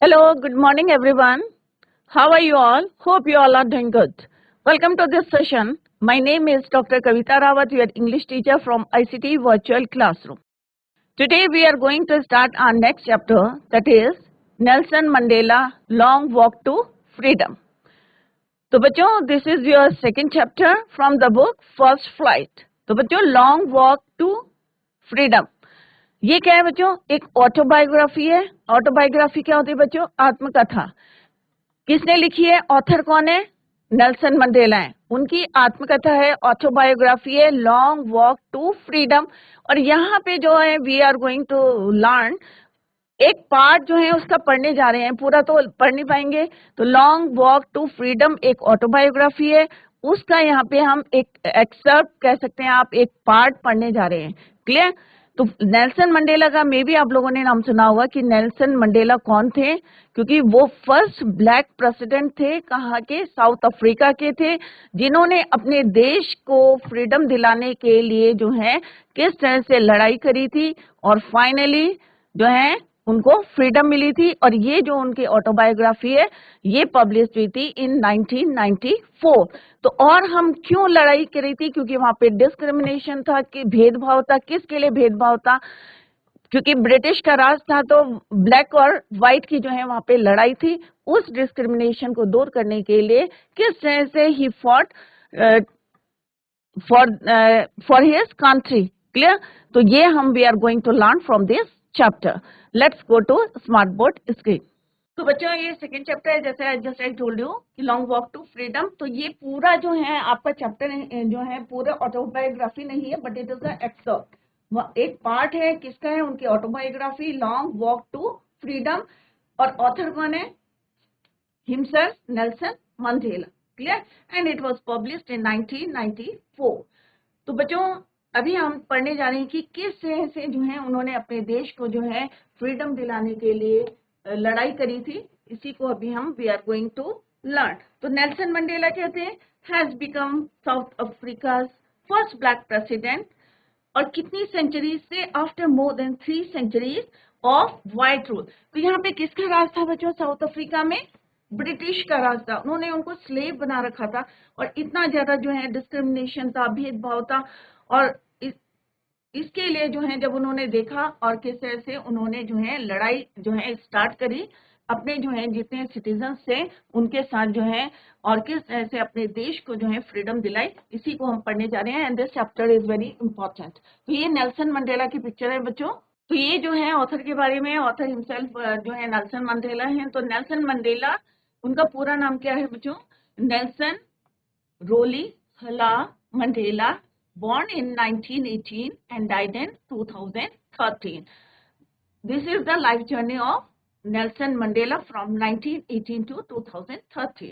Hello, good morning everyone. How are you all? Hope you all are doing good. Welcome to this session. My name is Dr. Kavita Rawat, your English teacher from ICT Virtual Classroom. Today we are going to start our next chapter, that is Nelson Mandela Long Walk to Freedom. तो बच्चों, this is your second chapter from the book First Flight. तो बच्चों, Long Walk to Freedom ये क्या है बच्चों? एक autobiography है। ऑटोबायोग्राफी क्या होती है बच्चों? आत्मकथा। किसने लिखी है? ऑथर कौन है? नेल्सन मंडेला है। उनकी आत्मकथा है, ऑटोबायोग्राफी है, लॉन्ग वॉक टू फ्रीडम। और यहाँ पे जो है we are going to learn एक पार्ट जो है उसका पढ़ने जा रहे हैं, पूरा तो पढ़ नहीं पाएंगे। तो लॉन्ग वॉक टू फ्रीडम एक ऑटोबायोग्राफी है, उसका यहाँ पे हम एक एक्सर्प्ट कह सकते हैं, आप एक पार्ट पढ़ने जा रहे हैं। क्लियर? तो नेल्सन मंडेला का मे भी आप लोगों ने नाम सुना होगा कि नेल्सन मंडेला कौन थे, क्योंकि वो फर्स्ट ब्लैक प्रेसिडेंट थे। कहाँ के? साउथ अफ्रीका के थे, जिन्होंने अपने देश को फ्रीडम दिलाने के लिए जो है किस तरह से लड़ाई करी थी और फाइनली जो है उनको फ्रीडम मिली थी। और ये जो उनकी ऑटोबायोग्राफी है ये पब्लिश हुई थी इन 1994। तो और हम क्यों लड़ाई करी थी? क्योंकि वहां पे डिस्क्रिमिनेशन था, कि भेदभाव था। किसके लिए भेदभाव था? क्योंकि ब्रिटिश का राज था, तो ब्लैक और व्हाइट की जो है वहां पे लड़ाई थी। उस डिस्क्रिमिनेशन को दूर करने के लिए किस तरह से ही fought for his country. Clear? तो ये हम we are going to learn from this chapter. Let's go to smart board screen. तो बच्चों, ये सेकेंड चैप्टर है, जैसे जस्ट आई टोल्ड यू कि लॉन्ग वॉक टू फ्रीडम। तो ये पूरा जो है आपका चैप्टर जो है पूरा ऑटोबायोग्राफी नहीं है, but it is the excerpt. एक पार्ट है, किसका है? उनकी autobiography long walk to freedom. और ऑथर कौन है? himself, Nelson Mandela. Clear? And it was published in 1994. तो बच्चों, अभी हम पढ़ने जा रहे हैं कि किस तरह से जो है उन्होंने अपने देश को जो है फ्रीडम दिलाने के लिए लड़ाई करी थी। इसी को अभी हम we are going to learn. तो नेल्सन मंडेला कहते हैं has become South Africa first black president. और कितनी सेंचुरीज से? After more than 3 centuries of white rule. तो यहाँ पे किसका राज था बच्चों? साउथ अफ्रीका में ब्रिटिश का राज था। उन्होंने उनको स्लेव बना रखा था और इतना ज्यादा जो है डिस्क्रिमिनेशन था, भेदभाव था। और इसके लिए जो है जब उन्होंने देखा और किस तरह से उन्होंने जो है लड़ाई जो है स्टार्ट करी, अपने जो है जितने सिटीजन थे उनके साथ जो है, और किस तरह से अपने देश को जो है फ्रीडम दिलाई, इसी को हम पढ़ने जा रहे हैं। And this chapter is very important. तो ये नेल्सन मंडेला की पिक्चर है बच्चों। तो ये जो है ऑथर के बारे में, ऑथर हिमसेल्फ जो है नेल्सन मंडेला है। तो नेल्सन मंडेला, उनका पूरा नाम क्या है बच्चों? नेल्सन रोली हला Mandela, born in 1918 and died in 2013. This is the life journey of Nelson Mandela from 1918 to 2013.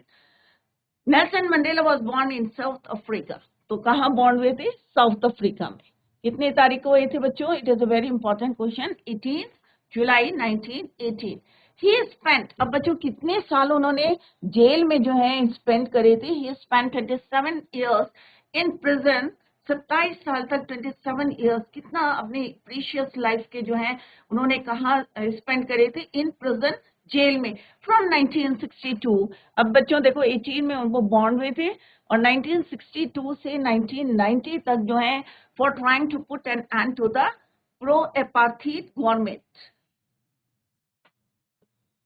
Nelson Mandela was born in South Africa. तो कहाँ born हुए थे? साउथ अफ्रीका में। कितने तारीख को हुए थे बच्चों? It is a very important question. 18 July 1918। He spent, अब बच्चों कितने साल उन्होंने जेल में जो है स्पेंड करे थे? ही स्पेंट 27 years इन प्रिजन। 27 साल तक, 27 years, कितना अपनी प्रीशियस लाइफ के जो है उन्होंने कहाँ स्पेंड करे थे? इन प्रिजन, जेल में, फ्रॉम 1962। अब बच्चों देखो 18 में उनको बॉन्ड हुए थे और 1962 से 1990 तक जो है for trying to put an end to the pro apartheid government.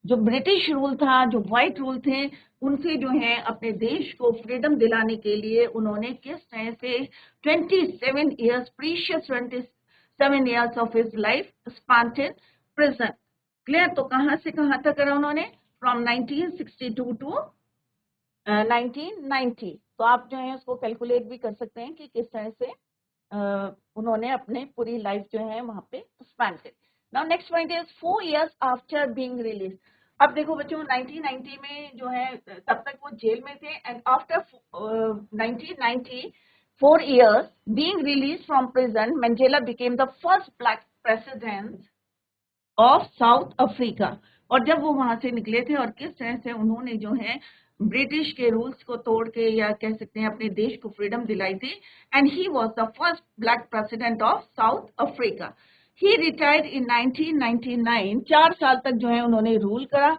जो ब्रिटिश रूल था, जो व्हाइट रूल थे, उनसे जो है अपने देश को फ्रीडम दिलाने के लिए उन्होंने किस तरह से 27 years, precious 27 years of his life spent in prison. Clear? तो कहां से कहां तक करा उन्होंने? From 1962 to 1990। तो आप जो है उसको कैलकुलेट भी कर सकते हैं कि किस तरह से उन्होंने अपने पूरी लाइफ जो है वहां पे स्पेंड की। Now next point is 4 years after being release. अब देखो बच्चों 1990 में जो है तब तक वो जेल में थे, and after 1990 4 years being released from prison, Mandela became the first black president of South Africa. और जब वो वहां से निकले थे और किस तरह से उन्होंने जो है ब्रिटिश के रूल्स को तोड़ के, या कह सकते हैं अपने देश को फ्रीडम दिलाई थी, and he was the first black president of South Africa. He retired in 1999, 4 साल तक जो है उन्होंने रूल करा।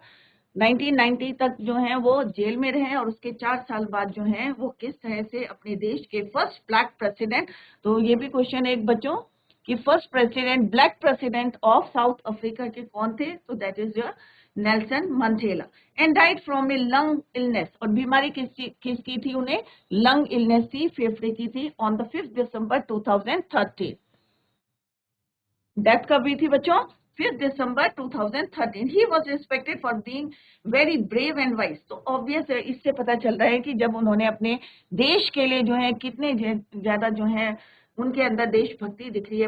1990 तक जो है वो जेल में रहे और उसके 4 साल बाद जो है वो किस तरह से अपने देश के फर्स्ट ब्लैक प्रेसिडेंट, तो ये भी क्वेश्चन है एक बच्चों कि first president, black president of South Africa के कौन थे, तो that is your Nelson Mandela, and died from A lung illness, और बीमारी किसकी थी, उन्हें लंग इलनेस थी, फेफड़े की थी, ऑन द 5 दिसंबर 2013। डेथ कब हुई थी बच्चों, 5 दिसंबर 2013। He was respected for being very brave and wise, तो ऑब्वियस है, इससे पता चल रहा है कि जब उन्होंने अपने देश के लिए जो है कितने ज्यादा जो है उनके अंदर देशभक्ति दिख रही है,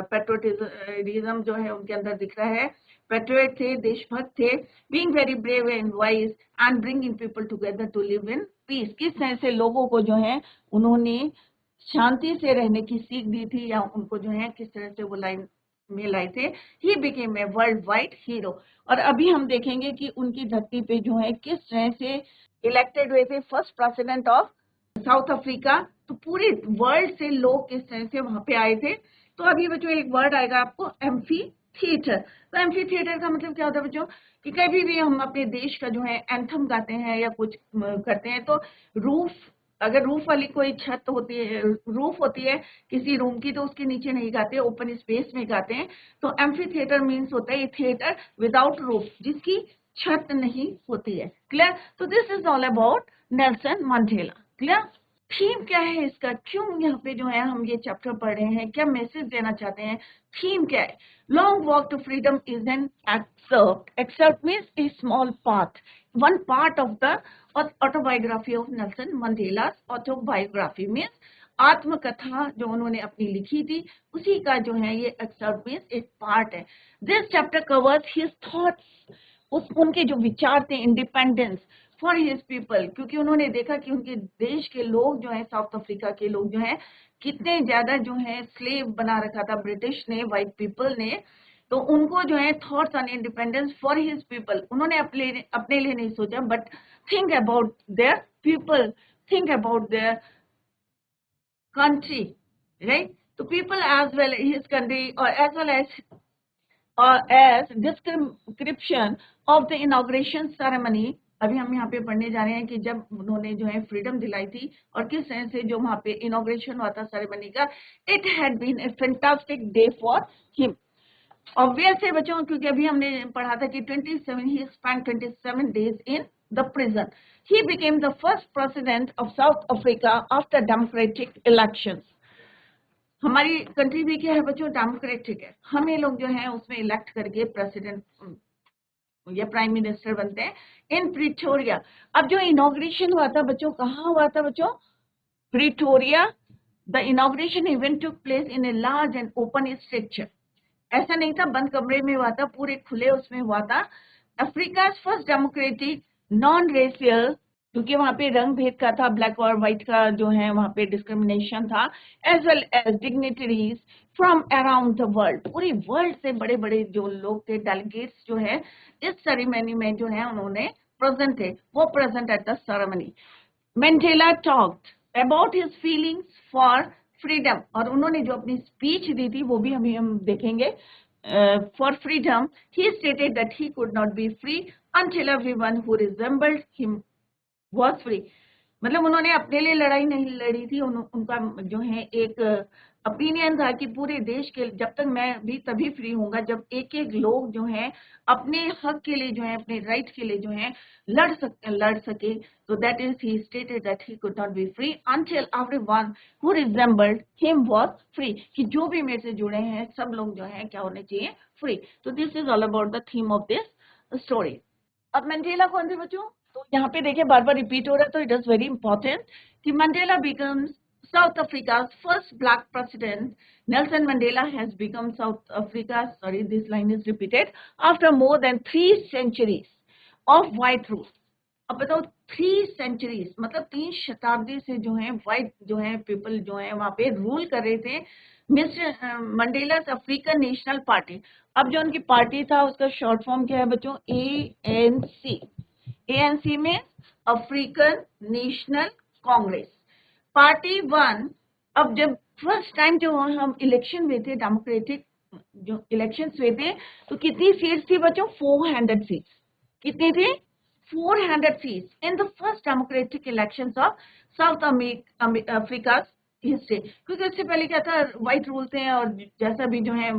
पेट्रोटिज्म जो है उनके अंदर दिख रहा है, पेट्रियट थे, देशभक्त थे, being very brave and wise and bringing people together to live in peace, किस तरह से लोगों को जो है उन्होंने शांति से रहने की सीख दी थी, या उनको जो है किस तरह से वो लाइन में लाए थे। He became a world wide hero, और अभी हम देखेंगे कि उनकी धरती पे जो है किस तरह से इलेक्टेड हुए थे first president of South Africa, तो पूरे वर्ल्ड से लोग किस तरह से वहां पे आए थे। तो अभी बच्चों एक वर्ड आएगा आपको, एम्फी थिएटर। तो एम्फी थिएटर का मतलब क्या होता है बच्चों, कि कभी भी हम अपने देश का जो है एंथम गाते हैं या कुछ करते हैं, तो रूफ, अगर रूफ वाली कोई छत होती है, रूफ होती है किसी रूम की, तो उसके नीचे नहीं गाते, ओपन स्पेस में गाते हैं। तो एम्फी थिएटर मीन्स होता है थिएटर विदाउट रूफ, जिसकी छत नहीं होती है। क्लियर, तो this is all about Nelson Mandela. Clear, theme क्या है इसका, क्यों यहाँ पे जो है हम ये चैप्टर पढ़ रहे हैं, क्या मैसेज देना चाहते हैं, थीम क्या है। Long walk to freedom is an excerpt, excerpt means a small part, one part of the autobiography of Nelson Mandela's autobiography means आत्मकथा जो उन्होंने अपनी लिखी थी, उसी का जो है ये excerpt means एक पार्ट है। This chapter covers his thoughts, उनके जो विचार थे, इंडिपेंडेंस फॉर हिज पीपल, क्योंकि उन्होंने देखा कि उनके देश के लोग जो है, साउथ अफ्रीका के लोग जो है कितने ज्यादा जो है स्लेव बना रखा था ब्रिटिश ने, वाइट पीपल ने, तो उनको जो है thoughts on independence for his people, उन्होंने अपने लिए नहीं सोचा, but think about their people, think about their country, right. तो people as well his country और as well as description of the inauguration ceremony. अभी हम यहाँ पे पढ़ने जा रहे हैं कि जब उन्होंने जो है फ्रीडम दिलाई थी और किस तरह से जो वहाँ पे इनॉग्रेशन हुआ था सेरेमनी का, it had been a fantastic day for him. Obvious है बच्चों, क्योंकि अभी हमने पढ़ा था कि 27 he spent 27 days in the prison. He became the first president of South Africa after democratic elections. हमारी कंट्री भी क्या है बच्चों, डेमोक्रेटिक है, हम ये लोग जो है उसमें इलेक्ट करके प्रेसिडेंट या प्राइम मिनिस्टर बनते हैं इन प्रिटोरिया। अब जो इनॉग्रेशन हुआ था बच्चों, कहाँ हुआ था बच्चों, Pretoria. The inauguration event took place in a large and open structure, ऐसा नहीं था बंद कमरे में हुआ था, पूरे खुले उसमें हुआ था। Africa first democratic non racial, क्योंकि वहां पे रंग भेद का था, ब्लैक और व्हाइट का जो है वहां पे डिस्क्रिमिनेशन था, as well as dignitaries from around the world, पूरे वर्ल्ड से बड़े बड़े जो लोग थे, डेलीगेट्स जो है इस सेरेमनी में जो है उन्होंने प्रेजेंट थे, वो present at the ceremony. Mandela talked about his feelings for freedom, और उन्होंने जो अपनी स्पीच दी थी वो भी हम देखेंगे। For freedom he stated that he could not be free until everyone who resembled him was free। मतलब उन्होंने अपने लिए लड़ाई नहीं लड़ी थी, उनका जो है एक ओपिनियन था कि पूरे देश के, जब तक मैं भी तभी फ्री होऊंगा जब एक एक लोग जो है अपने हक के लिए जो है, अपने राइट के लिए जो है लड़ सके। तो that is he stated that he could not be free until everyone who resembled him was free, कि जो भी मेरे से जुड़े हैं सब लोग जो है क्या होने चाहिए, फ्री। तो this is all about the theme of this story. अब मंडेला कौन थे बच्चों, तो यहाँ पे देखिए बार बार रिपीट हो रहा है, तो इट इज वेरी इंपॉर्टेंट कि Mandela becomes South Africa's first black president. Nelson Mandela has become South Africa's, sorry, this line is repeated, after more than 3 centuries of white rule. अब बताओ 3 centuries मतलब 3 शताब्दी से जो है व्हाइट जो है पीपल जो है वहां पे रूल कर रहे थे। Mister Mandela African national party, अब जो उनकी पार्टी था उसका शॉर्ट फॉर्म क्या है बच्चों, ANC। ANC में अफ्रीकन नेशनल कांग्रेस पार्टी 1। अब जब फर्स्ट टाइम जो हम इलेक्शन में थे डेमोक्रेटिक जो इलेक्शंस हुए थे तो कितनी सीट्स थी बच्चों? 400 सीट्स। कितनी थी? 400 seats in the first democratic elections of South Africa history. क्योंकि उससे पहले क्या था, व्हाइट रूल थे और जैसा भी जो है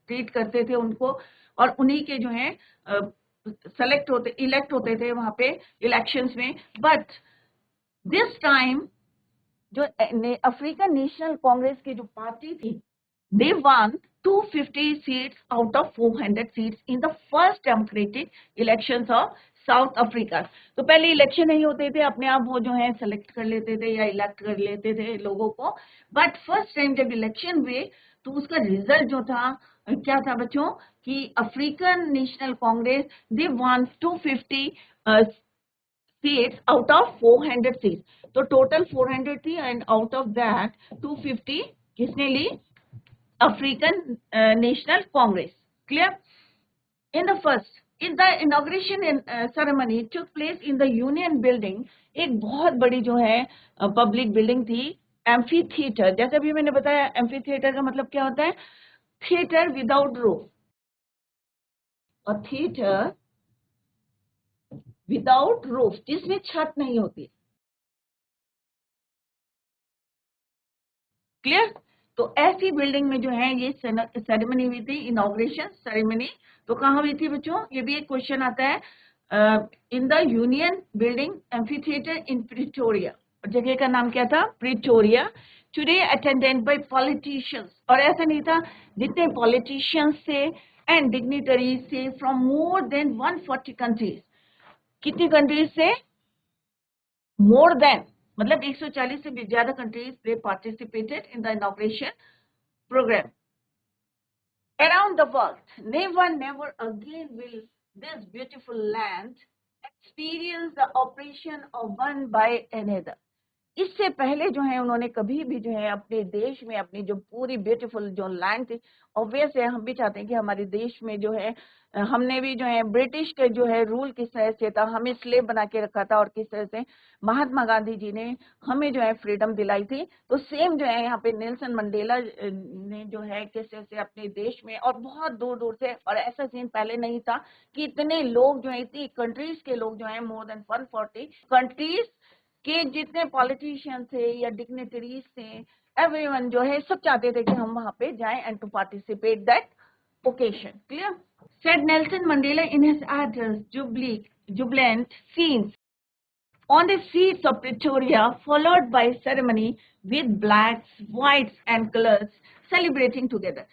ट्रीट करते थे उनको, और उन्हीं के जो है इलेक्ट होते थे वहां पे इलेक्शंस में। बट दिस टाइम जो अफ्रीकन नेशनल कांग्रेस की जो पार्टी थी, they won 250 seats out of 400 seats in the first democratic elections of south Africa. तो पहले इलेक्शन नहीं होते थे, अपने आप वो जो है सेलेक्ट कर लेते थे या इलेक्ट कर लेते थे लोगों को। बट फर्स्ट टाइम जब इलेक्शन हुए तो उसका रिजल्ट जो था क्या था बच्चों, कि African national Congress they one 250 seats out of 400 seats. तो टोटल 400 थी एंड आउट ऑफ दैट 250 किसने ली? African National Congress. Clear? In the inauguration ceremony took place in the Union Building. एक बहुत बड़ी जो है पब्लिक बिल्डिंग थी, एम्फी थिएटर। जैसे भी मैंने बताया, एम्फी थिएटर का मतलब क्या होता है? थिएटर विदाउट रूफ, और थिएटर विदाउट रूफ जिसमें छत नहीं होती। क्लियर? तो ऐसी बिल्डिंग में जो है ये सेरेमनी हुई थी, इनॉग्रेशन सेरेमनी। तो कहाँ हुई थी बच्चों? ये भी एक क्वेश्चन आता है। In the union building amphi theatre in Pretoria. जगह का नाम क्या था? Pretoria. Today attended by politicians, और ऐसा नहीं था, जितने पॉलिटिशियंस थे एंड डिग्निटरीज थे फ्रॉम मोर देन 140 कंट्रीज। कितनी कंट्रीज से? मोर देन, मतलब 140 से भी ज्यादा countries they participated in the inauguration program around the world. Never again will this beautiful land experience the oppression of one by another. इससे पहले जो है उन्होंने कभी भी जो है अपने देश में अपनी जो पूरी ब्यूटीफुल जो लैंड थी, ऑब्वियस है हम भी चाहते हैं कि हमारे देश में जो है हमने भी जो है ब्रिटिश के जो है रूल किस तरह से था, हमें स्लेव बना के रखा था, और किस तरह से महात्मा गांधी जी ने हमें जो है फ्रीडम दिलाई थी। तो सेम जो है यहाँ पे नेल्सन मंडेला ने जो है किस तरह से अपने देश में, और बहुत दूर दूर से, और ऐसा सीन पहले नहीं था कि इतने लोग जो है, इतनी कंट्रीज के लोग जो है, मोर देन 140 कंट्रीज कि जितने पॉलिटिशियंस थे या डिग्निटरीज थे, एवरीवन जो है सब चाहते थे कि हम वहां पे जाएं and to participate that occasion. Clear? Said Nelson Mandela in his address jubilant scenes on the streets of Pretoria, followed by ceremony with blacks, whites and colors celebrating together.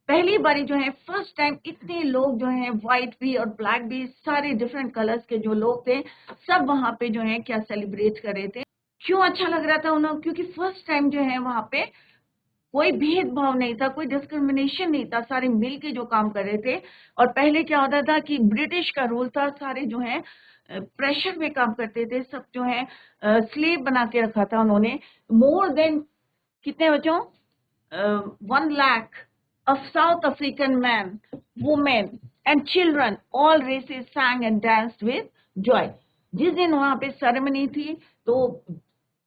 पहली बारी जो है फर्स्ट टाइम इतने लोग जो हैं, white भी और ब्लैक भी, सारे डिफरेंट कलर्स के जो लोग थे, सब वहां पे जो है क्या सेलिब्रेट कर रहे थे। क्यों अच्छा लग रहा था उन्हें? क्योंकि फर्स्ट टाइम जो है वहां पे कोई भेदभाव नहीं था, कोई डिस्क्रिमिनेशन नहीं था, सारे मिल के जो काम कर रहे थे। और पहले क्या होता था कि ब्रिटिश का रूल था, सारे जो है प्रेशर में काम करते थे, सब जो है स्लेव बना के रखा था उन्होंने। मोर देन कितने बच्चों? 1 lakh of South African men, women and children, all races sang and danced with joy. जिस दिन वहां पे सेरेमनी थी तो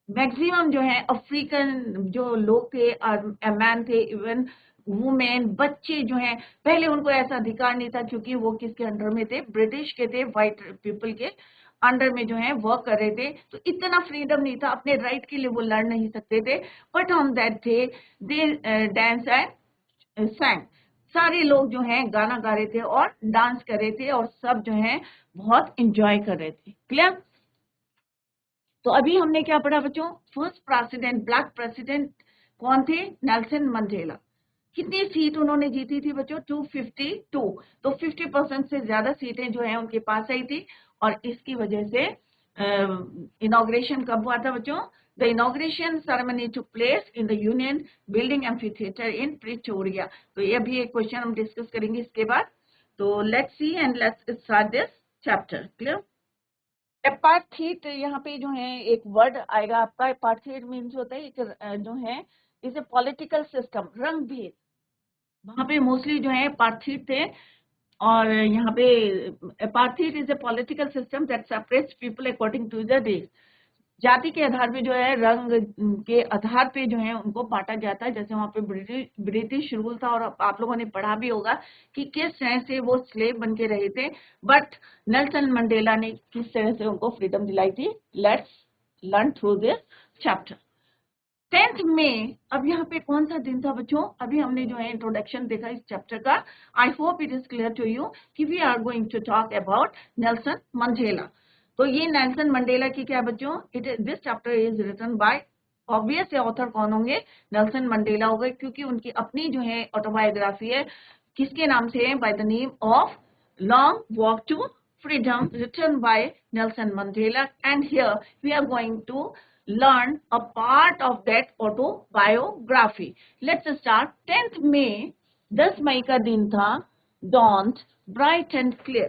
मैक्सिमम जो है अफ्रीकन जो लोग थे, मैन थे, इवन वुमेन, बच्चे जो हैं, पहले उनको ऐसा अधिकार नहीं था क्योंकि वो किसके अंडर में थे? ब्रिटिश के थे, व्हाइट पीपल के अंडर में जो है वर्क कर रहे थे। तो इतना फ्रीडम नहीं था, अपने राइट के लिए वो लड़ नहीं सकते थे। But on that day they dance and सैंग। सारे लोग जो हैं गाना गा रहे थे और डांस कर रहे थे, और सब जो है बहुत इंजॉय कर रहे थे। क्लियर? तो अभी हमने क्या पढ़ा बच्चों? फर्स्ट प्रेसिडेंट, ब्लैक प्रेसिडेंट कौन थे? Nelson Mandela. कितनी सीट उन्होंने जीती थी बच्चों? 252। तो 50% से ज्यादा सीटें जो है उनके पास आई थी, और इसकी वजह से इनॉग्रेशन कब हुआ था बच्चों? The inauguration ceremony took place in the union building amphitheatre in Pretoria. तो ये भी एक क्वेश्चन हम डिस्कस करेंगे इसके बाद। तो let's see and let's start this chapter. Clear? Apartheid, यहाँ पे जो है एक वर्ड आएगा आपका। एपार्थीट मीन्स होता है एक जो है इसे पॉलिटिकल सिस्टम, रंग भेद। वहां पे मोस्टली जो है एपार्थीट थे, और यहाँ पे apartheid is a political system that separates people according to the race. जाति के आधार पे जो है, रंग के आधार पे जो है उनको बांटा जाता है। जैसे वहाँ पे ब्रिटिश रूल था, और आप लोगों ने पढ़ा भी होगा कि किस तरह से वो स्लेव बन के रहे थे, बट नेल्सन मंडेला ने किस तरह से उनको फ्रीडम दिलाई थी। Let's learn through this chapter. 10th में, अब यहाँ पे कौन सा दिन था बच्चों? अभी हमने जो है इंट्रोडक्शन देखा इस चैप्टर का। I hope it is clear to you कि we are going to talk about Nelson Mandela. तो ये नेल्सन मंडेला की क्या बच्चों? This chapter is written by, obvious author कौन होंगे? नेल्सन मंडेला हो गए, क्योंकि उनकी अपनी जो है ऑटोबायोग्राफी है। किसके नाम से है? By the name of long walk to freedom, written by Nelson Mandela. And here we are going to learn a part of that autobiography. Let's start. 10th May, 10 मई का दिन था, dawned bright and clear.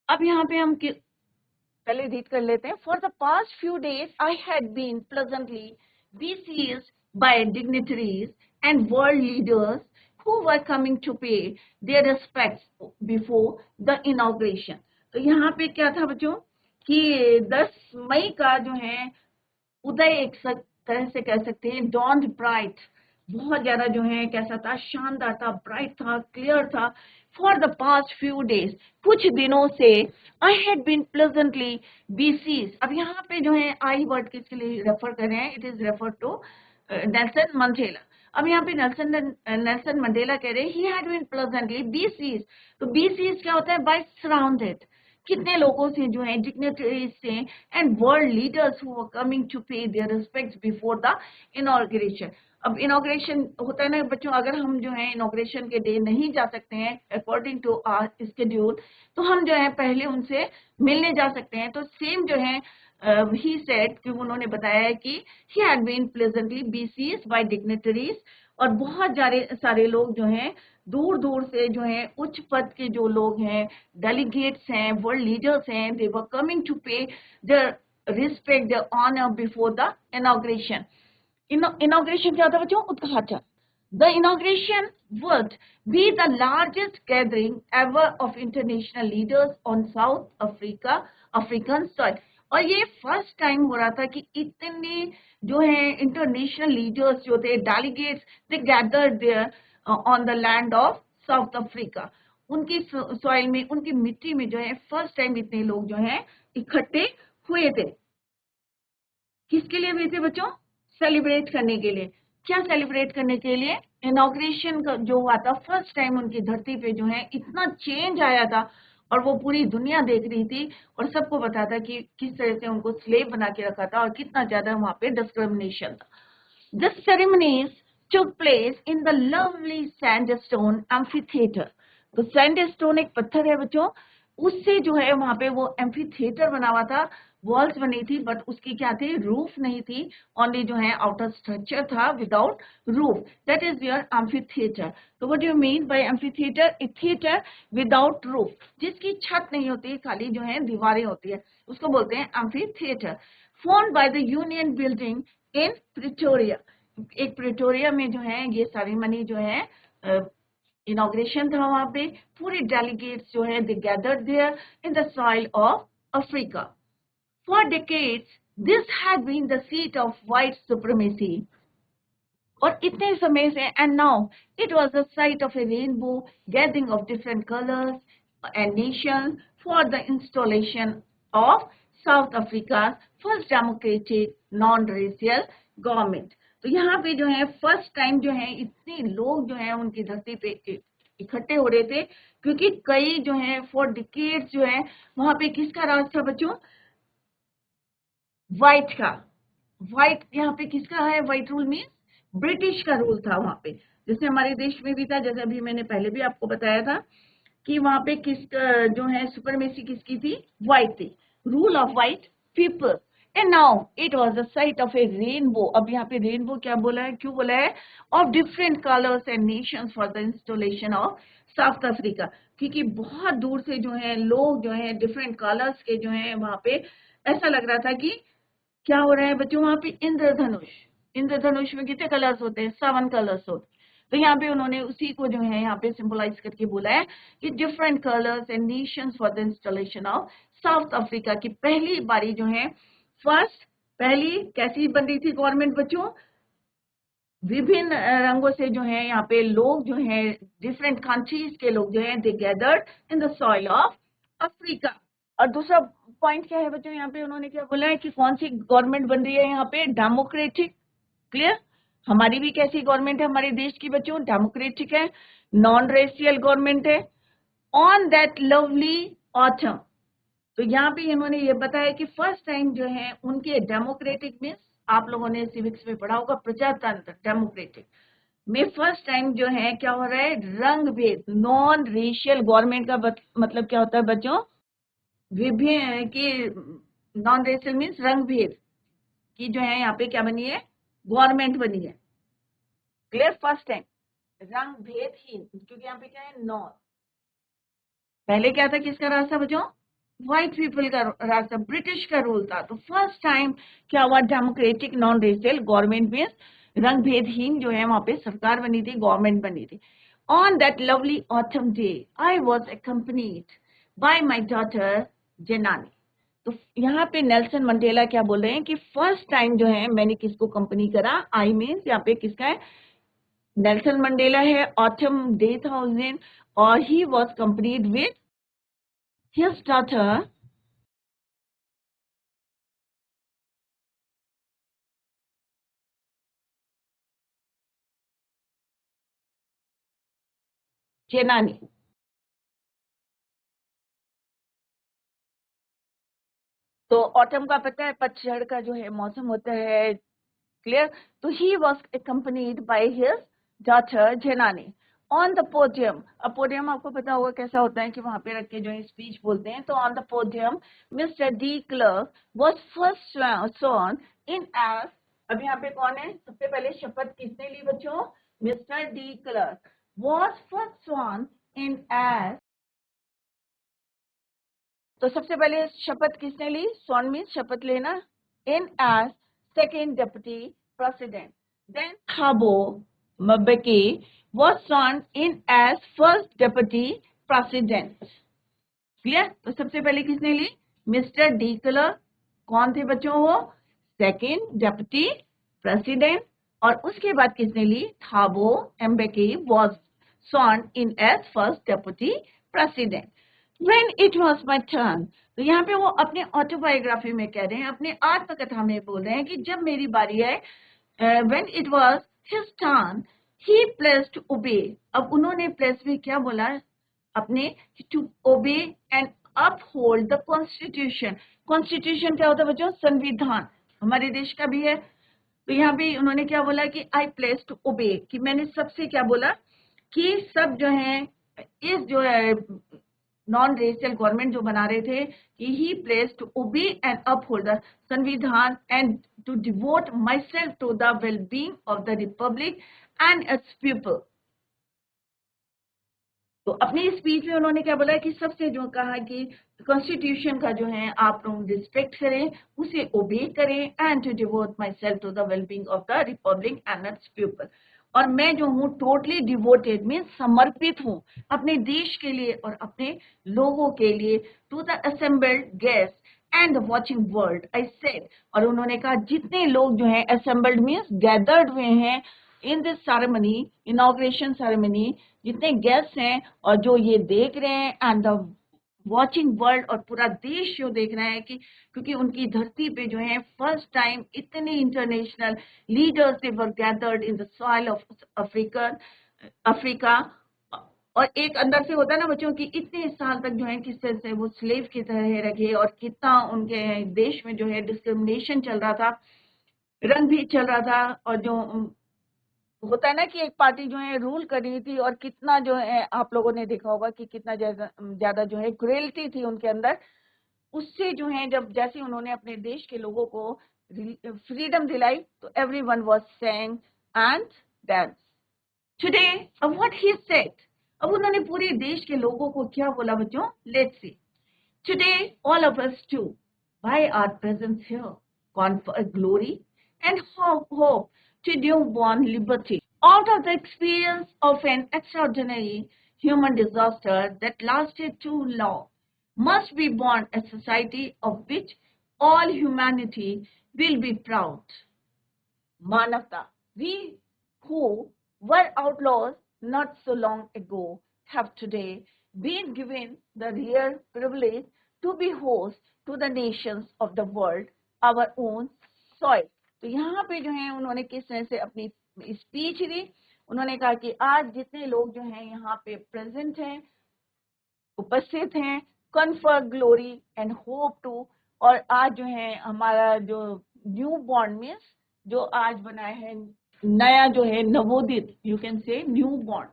अब यहाँ पे हम पहले read कर लेते हैं. For the past few days, I had been pleasantly besieged by dignitaries and world leaders who were coming to pay their respects before the inauguration. तो यहाँ पे क्या था बच्चों कि 10 मई का जो है उदय, एक तरह से कह सकते हैं, डॉन्ड ब्राइट, बहुत ज्यादा जो है कैसा था? शानदार था, ब्राइट था, क्लियर था। For the past few days, कुछ दिनों से, आई हैड बीन प्लेजेंटली बीसीज। अब यहाँ पे जो है आई वर्ड किसके लिए रेफर कर रहे हैं? It is refer to Nelson Mandela. अब यहाँ पे नेल्सन मंडेला कह रहे हैं he had been pleasantly besieged. तो बीसीज क्या होता है? बाय सराउंडेड, कितने लोगों से जो है, डिग्निटरीज से, and world leaders who were coming to pay their respects before the inauguration. अब इनॉग्रेशन होता है ना बच्चों, अगर हम जो है इनॉग्रेशन के डे नहीं जा सकते हैं अकॉर्डिंग टू आवर स्केड्यूल, तो हम जो है पहले उनसे मिलने जा सकते हैं। तो सेम जो है ही सेड कि उन्होंने बताया है कि he had been pleasantly besieged by dignitaries, और बहुत सारे लोग जो हैं दूर दूर से जो है उच्च पद के जो लोग हैं, डेलीगेट्स हैं, वर्ल्ड लीडर्स हैं, they were coming to pay the respect, the honour before the inauguration. Inauguration क्या होता है बच्चों? उद्घाटन। The inauguration would be the largest gathering ever of international leaders on South African soil. और ये first time हो रहा था कि इतने जो है इंटरनेशनल लीडर्स जो थे, delegates, they gathered there on the land of South Africa. उनकी सॉइल में, उनकी मिट्टी में जो है फर्स्ट टाइम इतने लोग जो है इकट्ठे हुए थे। किसके लिए हुए थे बच्चों? सेलिब्रेट करने के लिए। क्या सेलिब्रेट करने के लिए? इनॉग्रेशन का जो हुआ था, फर्स्ट टाइम उनकी धरती पे जो है इतना चेंज आया था, और वो पूरी दुनिया देख रही थी, और सबको पता था कि किस तरह से उनको स्लेव बना के रखा था, और कितना ज्यादा वहां पे डिस्क्रिमिनेशन था। This ceremonies took place in the lovely sandstone amphitheater. तो सैंडस्टोन एक पत्थर है बच्चों, उससे जो है वहां पे वो एम्फीथिएटर बना हुआ था, वॉल्स बनी थी, बट उसकी क्या थी? रूफ नहीं थी, ओनली जो है आउटर स्ट्रक्चर था without roof. That is your amphitheatre. तो what do you mean by amphitheatre? A theatre without roof, जिसकी छत नहीं होती, खाली जो है दीवारें होती है, उसको बोलते हैं amphitheatre. Formed by the union building in Pretoria. एक प्रिटोरिया में जो है ये सेरेमनी जो है इनॉग्रेशन था, वहां पे पूरे डेलीगेट्स जो है they gathered there in the soil of Africa. For decades this had been the seat of white supremacy, और इतने समय से, and now it was the site of a rainbow gathering of different colours and nation for the installation of South Africa first democratic non racial government. तो यहाँ पे जो है first time जो है इतने लोग जो है उनकी धरती पे इकट्ठे हो रहे थे, क्योंकि कई जो है फॉर डिकेड्स जो है वहां पे किसका राज था बच्चों? व्हाइट का। व्हाइट यहाँ पे किसका है? व्हाइट रूल मीन्स ब्रिटिश का रूल था वहां पे, जैसे हमारे देश में भी था। जैसे अभी मैंने पहले भी आपको बताया था कि वहां पे किसका जो है सुपरमेसी किसकी थी? व्हाइट थी, rule of white people. And now it was the site of a rainbow. अब यहाँ पे रेनबो क्या बोला है? क्यों बोला है? Of different colors and nations for the installation of South Africa. क्योंकि बहुत दूर से जो है लोग जो है डिफरेंट कलर्स के जो है वहां पे, ऐसा लग रहा था कि क्या हो रहा है बच्चों? वहां पे इंद्रधनुष, इंद्रधनुष में कितने कलर्स होते हैं? 7 कलर्स होते हैं। तो यहाँ पे उन्होंने उसी को जो है यहाँ पे सिंबलाइज करके बोला है कि different colours and Nations for the installation of South Africa की पहली बारी जो है फर्स्ट पहली कैसी बन रही थी गवर्नमेंट बच्चों? विभिन्न रंगों से जो है यहाँ पे लोग जो है डिफरेंट कंट्रीज के लोग जो है they gathered in the soil of Africa. और दूसरा पॉइंट क्या है बच्चों, यहाँ पे उन्होंने क्या बोला है कि कौन सी गवर्नमेंट बन रही है यहाँ पे? डेमोक्रेटिक। क्लियर? हमारी भी कैसी गवर्नमेंट है हमारे देश की बच्चों? डेमोक्रेटिक है, नॉन रेशियल गवर्नमेंट है। ऑन दैट लवली ऑटम, तो यहाँ पे इन्होंने ये बताया कि फर्स्ट टाइम जो है उनके डेमोक्रेटिक मीन्स, आप लोगों ने सिविक्स में पढ़ा होगा प्रजातंत्र, डेमोक्रेटिक में फर्स्ट टाइम जो है क्या हो रहा है? रंग भेद, नॉन रेशियल गवर्नमेंट का मतलब क्या होता है बच्चों? विभिन्न की, नॉन रेशियल मीन्स रंग भेद की जो है यहाँ पे क्या बनी है? गवर्नमेंट बनी है। क्लियर? फर्स्ट टाइम रंग भेदहीन, क्योंकि यहाँ पे क्या है? नॉन। पहले क्या था, किसका राज था बच्चों? व्हाइट पीपल का राज था, ब्रिटिश का रूल था। तो फर्स्ट टाइम क्या हुआ? डेमोक्रेटिक नॉन रेशियल गवर्नमेंट में रंग भेदहीन जो है वहां पे सरकार बनी थी, गवर्नमेंट बनी थी। On that lovely autumn day I was accompanied by my daughter Zenani. तो यहाँ पे नेल्सन मंडेला क्या बोल रहे हैं कि फर्स्ट टाइम जो है मैंने किसको कंपनी करा? आई मीन्स यहाँ पे किसका है? नेल्सन मंडेला है, ऑटम डे था उस दिन, और he was accompanied with his daughter Zenani. तो ऑटम का पता है, पतझड़ का जो है मौसम होता है। क्लियर? तो he was accompanied by his daughter Zenani on the podium. अब पोडियम आपको पता होगा कैसा होता है कि वहां पे रख के जो है स्पीच बोलते हैं। तो on the podium mister de Klerk was first sworn in as. अब यहाँ पे कौन है? सबसे पहले शपथ किसने ली बच्चों? Mister de Klerk was first sworn in as. तो सबसे पहले शपथ किसने ली? स्वर्ण मीन्स शपथ लेना, in as second deputy president. Then Thabo mbeki was sworn in as first deputy president। Clear? तो सबसे पहले किसने ली? Mister de clerk. कौन थे बच्चों वो? Second deputy president. और उसके बाद किसने ली? थाबो mbeki was sworn in as first deputy president। When it was my turn, तो यहाँ पे वो अपने ऑटोबायोग्राफी में कह रहे हैं, अपने आत्मकथा में बोल रहे हैं कि जब मेरी बारी है, when it was his turn, he pledged to obey। अब उन्होंने प्लेस में क्या बोला? अपने to obey and uphold the constitution. Constitution क्या होता है बच्चों? संविधान, हमारे देश का भी है। तो यहाँ पे उन्होंने क्या बोला कि आई प्लेस टू ओबे, कि मैंने सबसे क्या बोला कि सब जो है इस जो है नॉन रेशियल गवर्नमेंट जो बना रहे थे कि he pledges to obey and uphold the संविधान and to devote myself to the well being of the republic and its people. तो अपनी स्पीच में उन्होंने क्या बोला कि सबसे जो कहा कि कॉन्स्टिट्यूशन का जो है आप लोग रिस्पेक्ट करें, उसे ओबे करें, and to devote myself to the wellbeing of the republic and its people. और मैं जो हूँ टोटली डिवोटेड में समर्पित हूँ अपने देश के लिए और अपने लोगों के लिए, to the assembled guest and the watching world I said. और उन्होंने कहा जितने लोग जो है असेंबल्ड मीन्स गैदर्ड हुए हैं in this ceremony, inauguration ceremony, जितने गेस्ट हैं और जो ये देख रहे हैं, एंड द वॉचिंग वर्ल्ड, और पूरा देश जो देख रहा है कि क्योंकि उनकी धरती पे जो है फर्स्ट टाइम इतने international leaders they were gathered in the soil of Africa. और एक अंदर से होता है ना बच्चों की इतने साल तक जो है किस तरह से वो स्लेव की तरह रखे, और कितना उनके देश में जो है डिस्क्रिमिनेशन चल रहा था, रंग भी चल रहा था, और जो होता है ना कि एक पार्टी जो है रूल कर रही थी, और कितना जो है आप लोगों ने देखा होगा कि कितना ज्यादा जो है क्रुएल्टी थी उनके अंदर। उससे जो है जब जैसे उन्होंने अपने देश के लोगों को फ्रीडम दिलाई, तो everyone was saying and dance today. अब व्हाट ही सेड, अब उन्होंने पूरे देश के लोगों को क्या बोला बच्चों? Let's see. Today all of us do by our presence here confer glory and hope to newborn liberty out of the experience of an extraordinary human disaster that lasted too long. Must be born a society of which all humanity will be proud. Manavta, we who were outlaws not so long ago have today been given the rare privilege to be host to the nations of the world, our own soil. तो यहाँ पे जो है उन्होंने किस तरह से अपनी स्पीच दी, उन्होंने कहा कि आज जितने लोग जो हैं यहाँ पे प्रेजेंट हैं, उपस्थित हैं, confer glory and hope to, और आज जो है हमारा जो न्यू बॉर्न मीन्स जो आज बना है नया जो है नवोदित, you can say new born,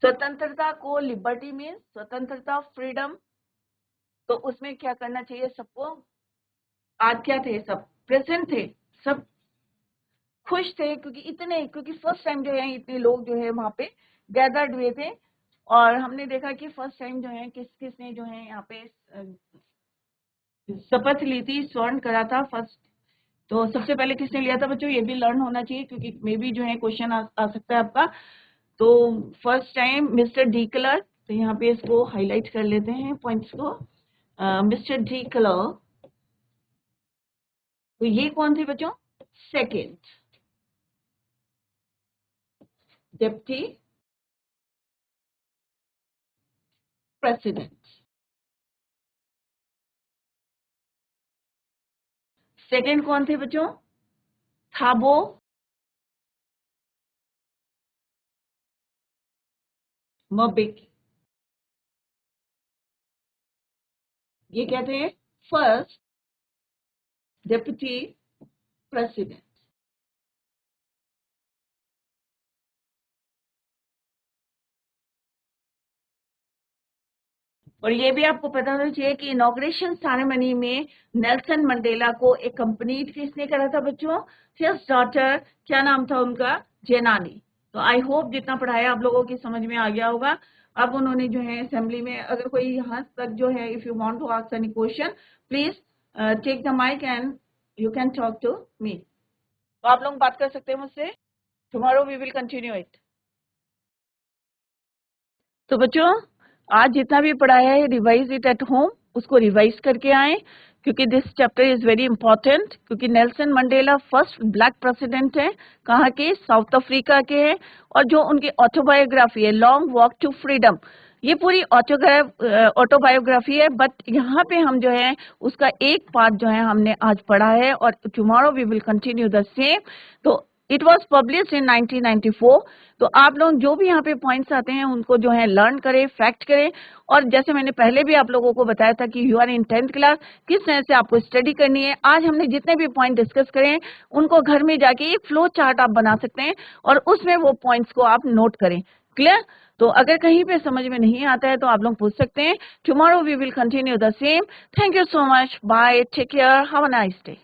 स्वतंत्रता को लिबर्टी मीन्स स्वतंत्रता, फ्रीडम, तो उसमें क्या करना चाहिए सबको, आज क्या थे, सब प्रेजेंट थे, सब खुश थे क्योंकि फर्स्ट टाइम जो है इतने लोग जो है वहाँ पे गैदर्ड हुए थे। और हमने देखा कि फर्स्ट टाइम जो है किसने जो है यहाँ पे शपथ ली थी, स्वर्ण करा था फर्स्ट, तो सबसे पहले किसने लिया था बच्चों, ये भी लर्न होना चाहिए क्योंकि मे बी जो है क्वेश्चन आ सकता है आपका। तो first time mister D colour, तो यहाँ पे इसको हाईलाइट कर लेते हैं पॉइंट्स को, मिस्टर डी कलर, तो ये कौन थे बच्चों, सेकेंड डिप्टी प्रेसिडेंट। सेकेंड कौन थे बच्चों, थाबो मोबिकी, ये क्या थे, फर्स्ट डिप्टी प्रेसिडेंट। और ये भी आपको पता होना चाहिए कि इनॉग्रेशन सेरेमनी में नेल्सन मंडेला को एक्कम्पनीड किसने करा था बच्चों, हिज डॉटर, क्या नाम था उनका, जेनानी। तो आई होप जितना पढ़ाया आप लोगों की समझ में आ गया होगा। अब उन्होंने जो है असेंबली में, अगर कोई यहाँ तक जो है, if you want to ask any question please take the mic and you can talk to me. तो आप लोग बात कर सकते हैं मुझसे, tomorrow we will continue it. तो बच्चों आज जितना भी पढ़ाया है रिवाइज इट एट होम, उसको रिवाइज करके आए क्योंकि this chapter is very important, क्योंकि Nelson Mandela first black president है, कहाँ के, साउथ अफ्रीका के हैं, और जो उनकी ऑटोबायोग्राफी है लॉन्ग वॉक टू फ्रीडम, ये पूरी ऑटोबायोग्राफी है, बट यहाँ पे हम जो है उसका एक पार्ट जो है हमने आज पढ़ा है और tomorrow we will continue the same. तो इट वॉज पब्लिश इन 1994। तो आप लोग जो भी यहाँ पे पॉइंट्स आते हैं उनको जो है लर्न करें, फैक्ट करें, और जैसे मैंने पहले भी आप लोगों को बताया था कि you are in 10th class, किस तरह से आपको स्टडी करनी है। आज हमने जितने भी पॉइंट डिस्कस करे उनको घर में जाके एक फ्लो चार्ट आप बना सकते हैं और उसमें वो पॉइंट्स को आप नोट करें। क्लियर? तो अगर कहीं पे समझ में नहीं आता है तो आप लोग पूछ सकते हैं। Tomorrow we will continue the same. Thank you so much, bye, take care, have a nice day.